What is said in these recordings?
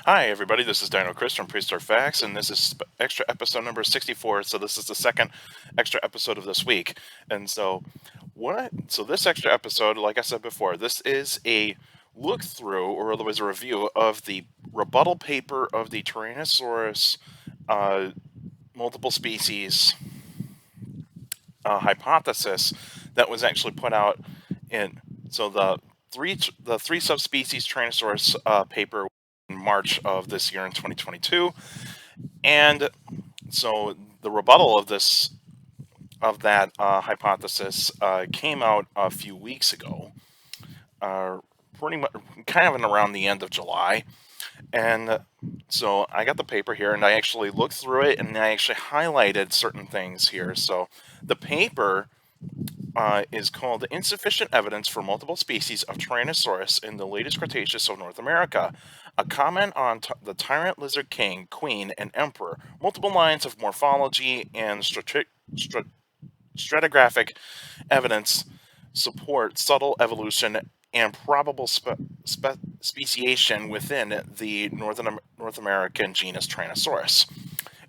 Hi, everybody. This is Dino Chris from Prehistoric Facts, and this is extra episode number 64. So this is the second extra episode of this week. And so, so this extra episode, like I said before, this is a look through, or otherwise a review of the rebuttal paper of the Tyrannosaurus uh, multiple species hypothesis that was actually put out in. So the three subspecies Tyrannosaurus paper in March of this year in 2022, and so the rebuttal of that hypothesis came out a few weeks ago, uh, pretty much kind of in around the end of July. And so I got the paper here and I actually looked through it and I actually highlighted certain things here. So the paper is called Insufficient Evidence for Multiple Species of Tyrannosaurus in the Latest Cretaceous of North America. A comment on the tyrant lizard king, queen, and emperor. Multiple lines of morphology and stratigraphic evidence support subtle evolution and probable speciation within the North American genus Tyrannosaurus.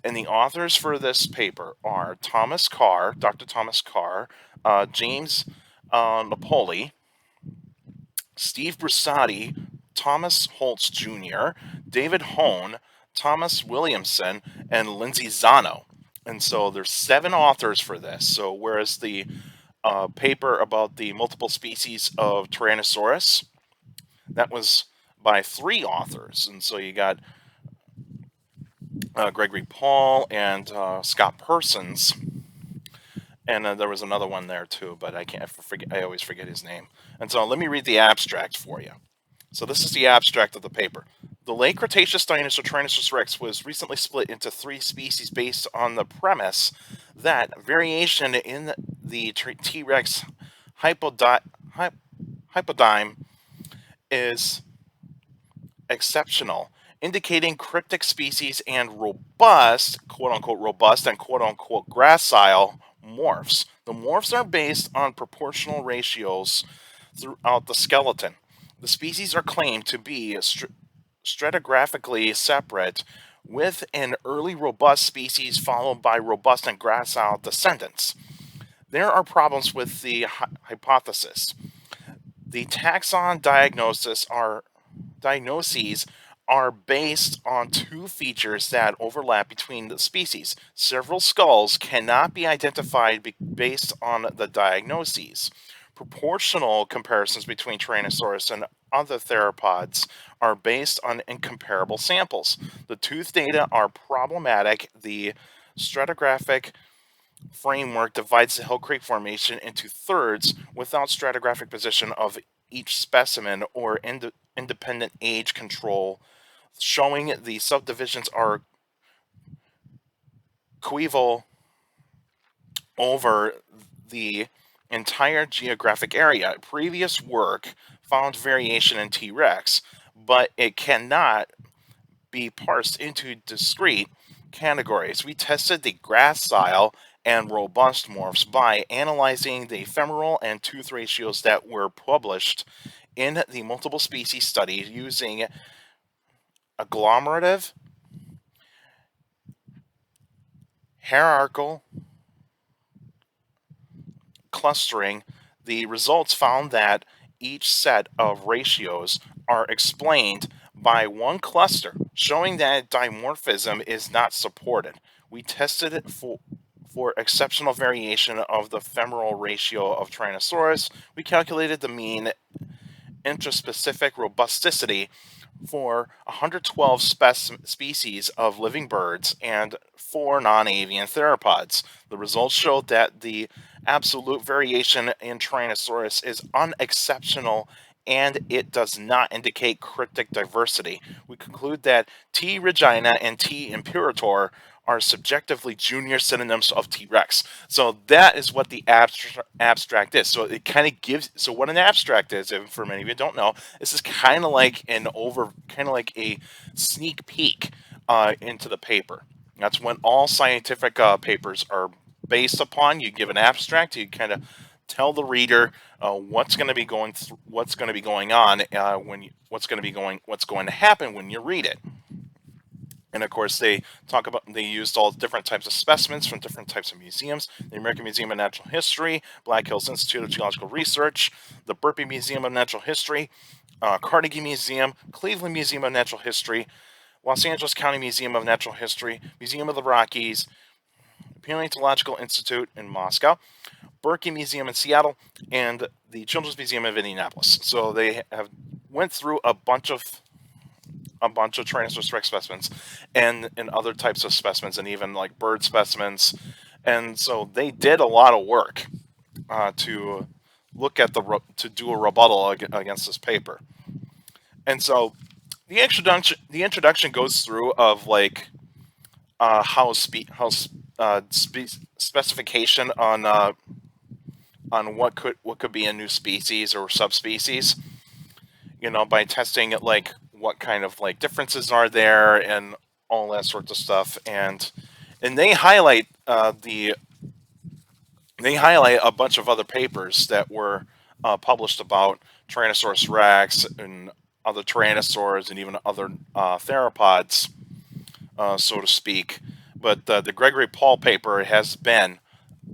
And the authors for this paper are Dr. Thomas Carr, James Napoli, Steve Brusati, Thomas Holtz Jr., David Hone, Thomas Williamson, and Lindsay Zano. And so there's 7 authors for this. So whereas the paper about the multiple species of Tyrannosaurus, that was by 3 authors. And so you got Gregory Paul and Scott Persons, and there was another one there too, but I always forget his name. And so let me read the abstract for you. So this is the abstract of the paper. The late Cretaceous dinosaur Tyrannosaurus rex was recently split into 3 species based on the premise that variation in the T-Rex hypodyme is exceptional, indicating cryptic species and robust, quote-unquote robust, and quote-unquote gracile morphs. The morphs are based on proportional ratios throughout the skeleton. The species are claimed to be stratigraphically separate, with an early robust species followed by robust and gracile descendants. There are problems with the hypothesis. The taxon diagnoses are based on 2 features that overlap between the species. Several skulls cannot be identified based on the diagnoses. Proportional comparisons between Tyrannosaurus and other theropods are based on incomparable samples. The tooth data are problematic. The stratigraphic framework divides the Hill Creek Formation into thirds without stratigraphic position of each specimen or independent age control, showing the subdivisions are coeval over the entire geographic area. Previous work found variation in T-Rex, but it cannot be parsed into discrete categories. We tested the gracile and robust morphs by analyzing the femoral and tooth ratios that were published in the multiple species study using agglomerative, hierarchical clustering. The results found that each set of ratios are explained by one cluster, showing that dimorphism is not supported. We tested it for exceptional variation of the femoral ratio of Tyrannosaurus. We calculated the mean intraspecific robusticity for 112 species of living birds and 4 non-avian theropods. The results showed that the absolute variation in Tyrannosaurus is unexceptional and it does not indicate cryptic diversity. We conclude that T. regina and T. imperator are subjectively junior synonyms of T-Rex. So that is what the abstract is. So it kind of gives, so what an abstract is, and for many of you don't know, this is kind of like a sneak peek into the paper. That's when all scientific papers are based upon. You give an abstract, you kind of tell the reader what's going to be going on what's going to happen when you read it. And of course, they used all different types of specimens from different types of museums: the American Museum of Natural History, Black Hills Institute of Geological Research, the Burpee Museum of Natural History, Carnegie Museum, Cleveland Museum of Natural History, Los Angeles County Museum of Natural History, Museum of the Rockies, Paleontological Institute in Moscow, Berkeley Museum in Seattle, and the Children's Museum of Indianapolis. So they have went through a bunch of Tyrannosaurus Rex specimens and other types of specimens, and even like bird specimens. And so they did a lot of work to look at to do a rebuttal against this paper. And so the introduction goes through of like specification on what could be a new species or subspecies, by testing it, like what kind of like differences are there and all that sorts of stuff. And they highlight a bunch of other papers that were published about Tyrannosaurus Rex and other tyrannosaurs and even other theropods, so to speak. But the Gregory Paul paper has been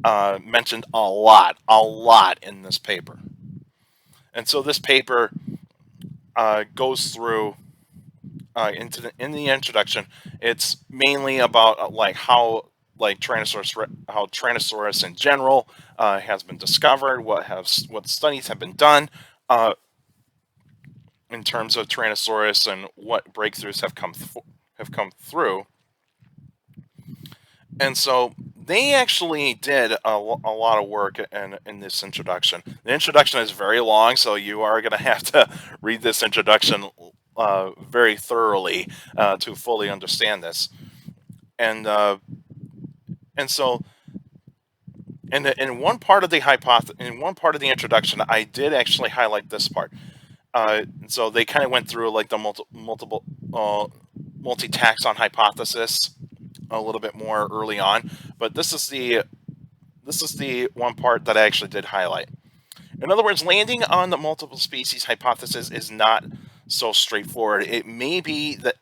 mentioned a lot in this paper. And so this paper goes through in the introduction. It's mainly about how Tyrannosaurus in general has been discovered, what studies have been done in terms of Tyrannosaurus, and what breakthroughs have come through. And so they actually did a lot of work in this introduction. The introduction is very long, so you are going to have to read this introduction very thoroughly to fully understand this. And and so in one part of the introduction, I did actually highlight this part. So they kind of went through like the multiple multi-taxon hypothesis a little bit more early on, but this is the one part that I actually did highlight. In other words, landing on the multiple species hypothesis is not so straightforward. It may be that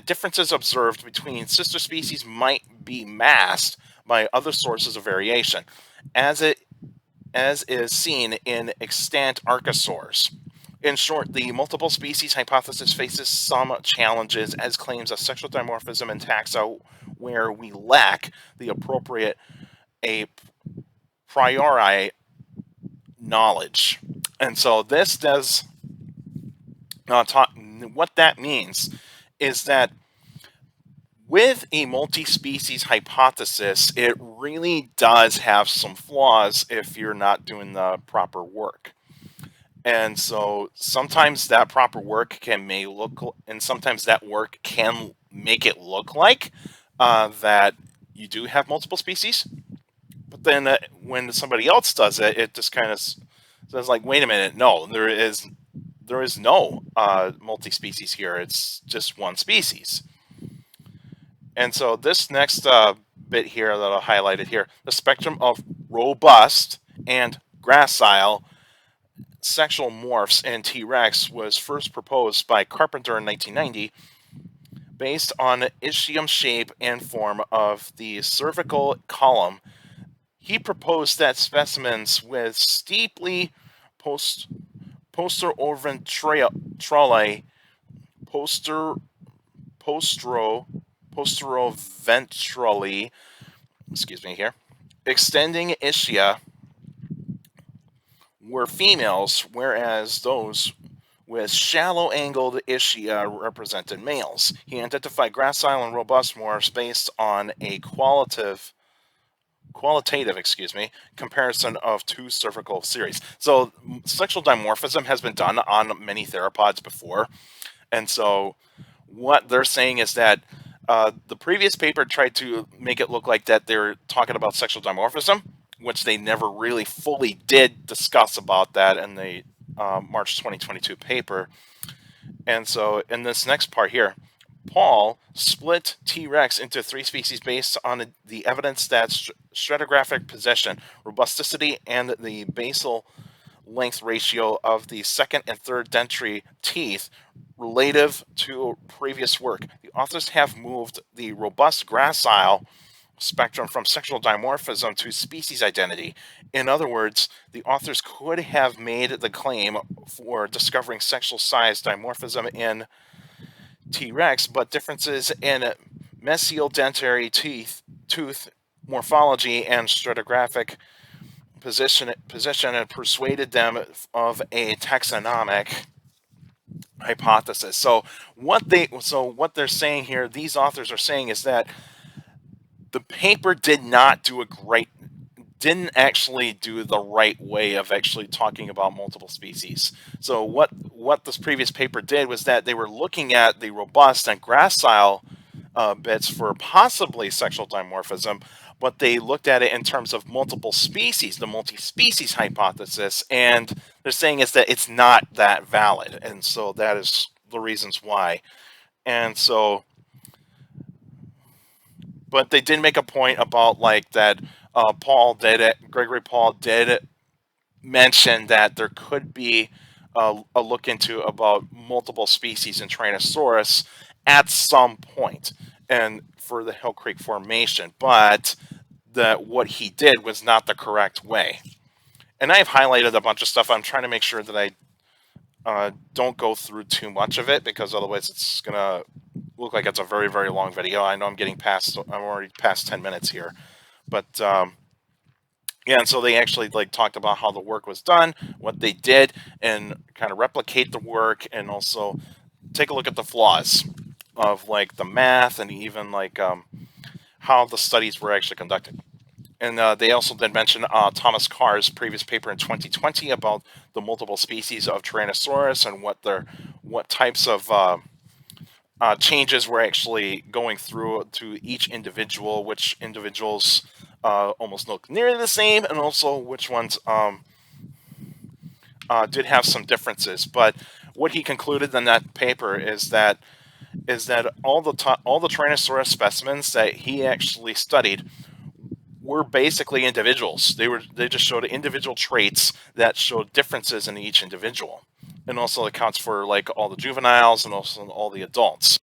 differences observed between sister species might be masked by other sources of variation, as is seen in extant archosaurs. In short, the multiple species hypothesis faces some challenges, as claims of sexual dimorphism and taxa where we lack the appropriate a priori knowledge. And so this does talk. What that means is that with a multi-species hypothesis, it really does have some flaws if you're not doing the proper work. And so sometimes that proper work and sometimes that work can make it look like that you do have multiple species. But then when somebody else does it, it just kind of says like, wait a minute, no, there is no multi-species here. It's just one species. And so this next bit here that I'll highlight it here, the spectrum of robust and gracile sexual morphs in T-Rex was first proposed by Carpenter in 1990, based on the ischium shape and form of the cervical column. He proposed that specimens with steeply posteroventrally posteroventrally, excuse me here, extending ischia were females, whereas those with shallow angled ischia represented males. He identified gracile and robust morphs based on a qualitative comparison of two cervical series. So sexual dimorphism has been done on many theropods before. And so what they're saying is that the previous paper tried to make it look like that they're talking about sexual dimorphism, which they never really fully did discuss about that in the March 2022 paper. And so in this next part here, Paul split T-Rex into three species based on the evidence that stratigraphic position, robusticity, and the basal length ratio of the second and third dentary teeth relative to previous work. The authors have moved the robust gracile spectrum from sexual dimorphism to species identity. In other words, the authors could have made the claim for discovering sexual size dimorphism in T. rex, but differences in mesial-dentary tooth morphology and stratigraphic position and persuaded them of a taxonomic hypothesis. So what they're saying here, these authors are saying, is that the paper didn't actually do the right way of actually talking about multiple species. So what this previous paper did was that they were looking at the robust and gracile bits for possibly sexual dimorphism, but they looked at it in terms of multiple species, the multi-species hypothesis, and they're saying is that it's not that valid, and so that is the reasons why. And so, but they did make a point about like that. Gregory Paul did mention that there could be a look into about multiple species in Tyrannosaurus at some point, and for the Hill Creek Formation, but that what he did was not the correct way. And I've highlighted a bunch of stuff. I'm trying to make sure that I don't go through too much of it, because otherwise it's gonna look like it's a very, very long video. I know I'm already past 10 minutes here, but yeah, and so they actually like talked about how the work was done, what they did, and kind of replicate the work, and also take a look at the flaws of like the math, and even like how the studies were actually conducted. And they also did mention Thomas Carr's previous paper in 2020 about the multiple species of Tyrannosaurus and what types of changes were actually going through to each individual, which individuals almost look nearly the same, and also which ones did have some differences. But what he concluded in that paper is that all the Tyrannosaurus specimens that he actually studied were basically individuals. They just showed individual traits that showed differences in each individual, and also accounts for like all the juveniles and also all the adults.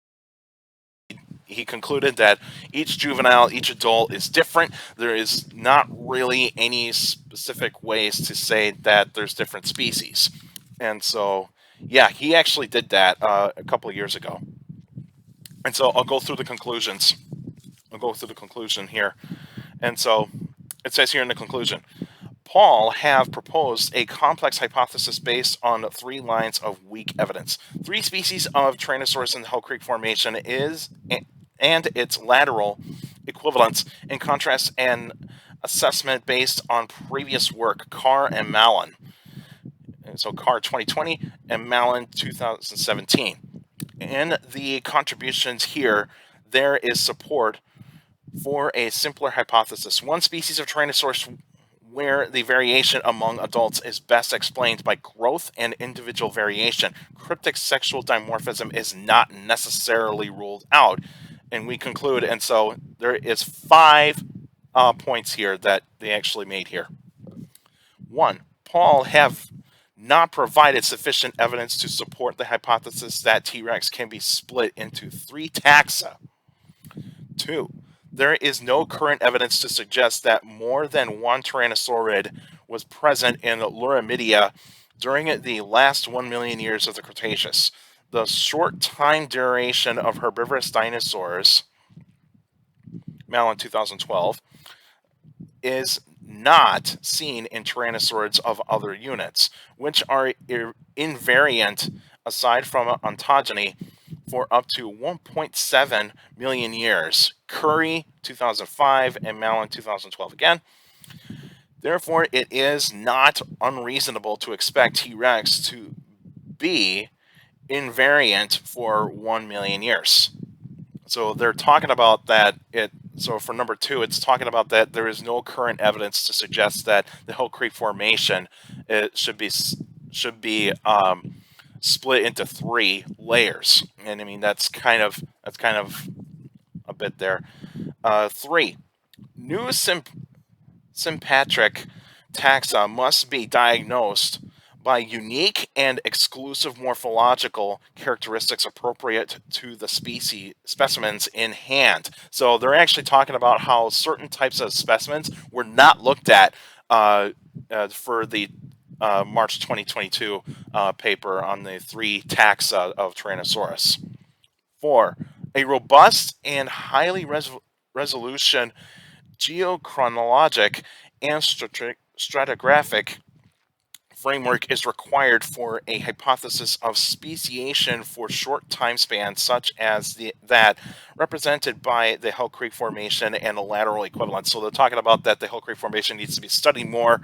He concluded that each juvenile, each adult is different. There is not really any specific ways to say that there's different species. And so, yeah, he actually did that a couple of years ago. And so I'll go through the conclusions. I'll go through the conclusion here. And so it says here in the conclusion, Paul have proposed a complex hypothesis based on 3 lines of weak evidence. 3 species of Tyrannosaurus in the Hell Creek Formation and its lateral equivalents, in contrast an assessment based on previous work, Carr and Mallon. And so Carr 2020 and Mallon 2017. In the contributions here, there is support for a simpler hypothesis. One species of Tyrannosaurus where the variation among adults is best explained by growth and individual variation. Cryptic sexual dimorphism is not necessarily ruled out. And we conclude, and so there is 5 points here that they actually made here. 1, Paul have not provided sufficient evidence to support the hypothesis that T. rex can be split into 3 taxa. 2, there is no current evidence to suggest that more than one Tyrannosaurid was present in Luramidia during the last 1 million years of the Cretaceous. The short time duration of herbivorous dinosaurs, Mallon 2012, is not seen in tyrannosaurids of other units, which are invariant aside from ontogeny for up to 1.7 million years. Curry 2005 and Mallon 2012 again. Therefore, it is not unreasonable to expect T. rex to be invariant for 1 million years. So they're talking about that. So for number 2, it's talking about that there is no current evidence to suggest that the Hill Creek Formation should be split into 3 layers. And I mean that's kind of a bit there. 3, new sympatric taxa must be diagnosed by unique and exclusive morphological characteristics appropriate to the species specimens in hand. So they're actually talking about how certain types of specimens were not looked at for the March 2022 paper on the three taxa of Tyrannosaurus. 4. A robust and highly resolution geochronologic and stratigraphic framework is required for a hypothesis of speciation for short time spans, such as that represented by the Hell Creek Formation and a lateral equivalent. So they're talking about that the Hell Creek Formation needs to be studied more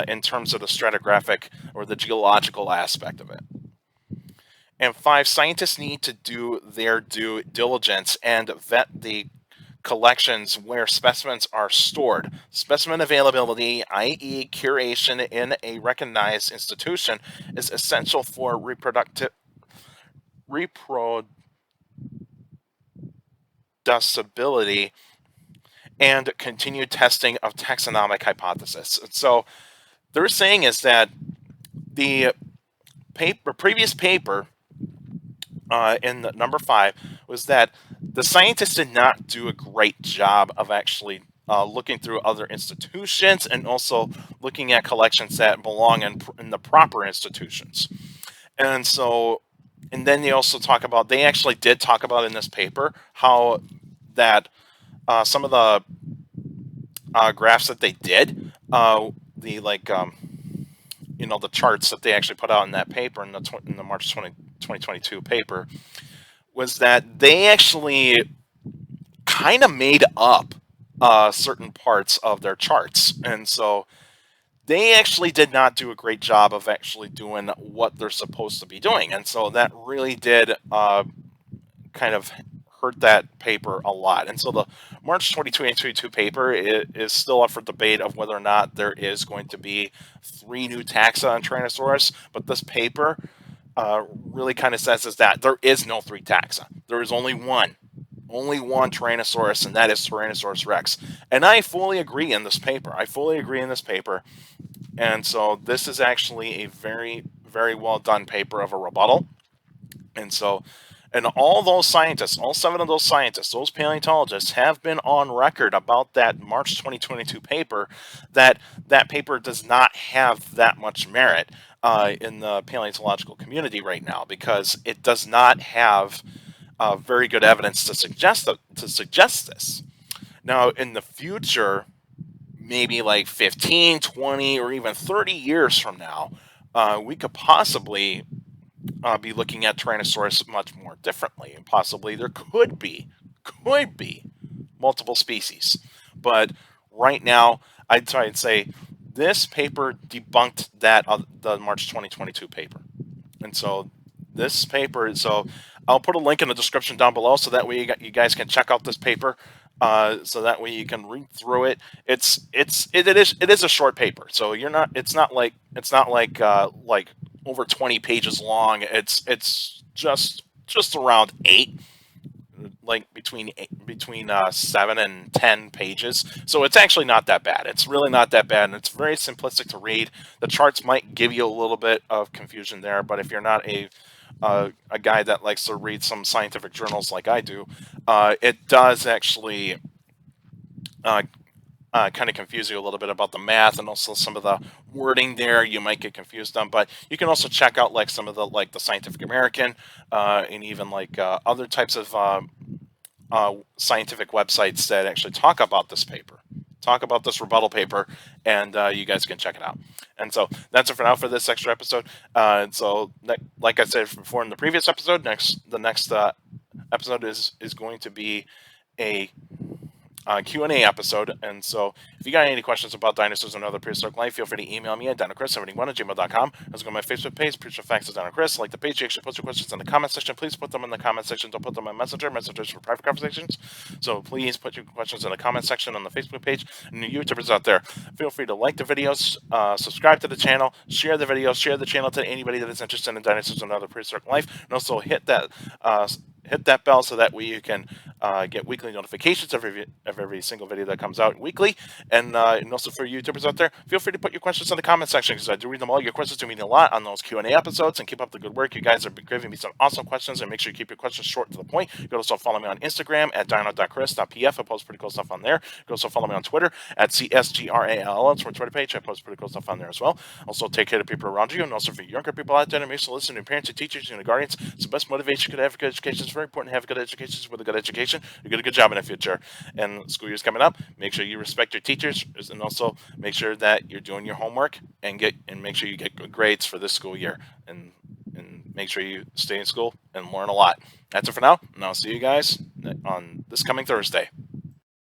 in terms of the stratigraphic or the geological aspect of it. And 5, scientists need to do their due diligence and vet the collections where specimens are stored. Specimen availability, i.e., curation in a recognized institution, is essential for reproducibility and continued testing of taxonomic hypothesis. So they're saying is that the previous paper in the number 5 was that the scientists did not do a great job of actually looking through other institutions and also looking at collections that belong in the proper institutions. And so, and then they also talk about, they actually did talk about in this paper how that some of the graphs that they did, the the charts that they actually put out in that paper in the March 2022 paper, was that they actually kind of made up certain parts of their charts. And so they actually did not do a great job of actually doing what they're supposed to be doing. And so that really did kind of hurt that paper a lot. And so the March 2022 paper is still up for debate of whether or not there is going to be 3 new taxa on Tyrannosaurus. But this paper really kind of says is that there is no 3 taxa. There is only one Tyrannosaurus, and that is Tyrannosaurus rex. And I fully agree in this paper. And so this is actually a very, very well done paper of a rebuttal. And so, and all those scientists, all 7 of those scientists, those paleontologists, have been on record about that March 2022 paper, that paper does not have that much merit in the paleontological community right now, because it does not have very good evidence to suggest this. Now, in the future, maybe like 15, 20, or even 30 years from now, we could possibly be looking at Tyrannosaurus much more differently, and possibly there could be multiple species. But right now, I'd try and say this paper debunked that the March 2022 paper. And so this paper, so I'll put a link in the description down below, so that way you guys can check out this paper. So that way you can read through it. It is a short paper, so it's not like over 20 pages long. It's just around 8, like between 7 and 10 pages. So it's actually not that bad. It's really not that bad, and it's very simplistic to read. The charts might give you a little bit of confusion there, but if you're not a guy that likes to read some scientific journals like I do, it does actually kind of confuse you a little bit about the math, and also some of the wording there you might get confused on. But you can also check out like some of the Scientific American and even other types of scientific websites that actually talk about this rebuttal paper, and you guys can check it out. And so that's it for now for this extra episode. And so, like I said before in the previous episode, the next episode is going to be a Q&A episode. And so if you got any questions about dinosaurs and other prehistoric life, feel free to email me at dinocris71@gmail.com. Let's go to my Facebook page, Prehistoric Facts with Dinocris. Like the page, you actually post your questions in the comment section. Please put them in the comment section. Don't put them in messengers for private conversations. So please put your questions in the comment section on the Facebook page. And the YouTubers out there, feel free to like the videos, subscribe to the channel, share the videos, share the channel to anybody that is interested in dinosaurs and other prehistoric life, and also hit hit that bell so that way you can get weekly notifications of every single video that comes out weekly. And also for YouTubers out there, feel free to put your questions in the comment section because I do read them all. Your questions do mean a lot on those Q&A episodes, and keep up the good work. You guys are giving me some awesome questions, and make sure you keep your questions short to the point. You can also follow me on Instagram at dino.chris.pf. I post pretty cool stuff on there. You can also follow me on Twitter at CSGRALL. It's my Twitter page. I post pretty cool stuff on there as well. Also, take care of people around you, and also for younger people out there that may still listen to parents and teachers and guardians. It's the best motivation you could have for good education. It's very important to have a good education. With a good education, you get a good job in the future. And school year's coming up. Make sure you respect your teachers, and also make sure that you're doing your homework and make sure you get good grades for this school year. And make sure you stay in school and learn a lot. That's it for now, and I'll see you guys on this coming Thursday.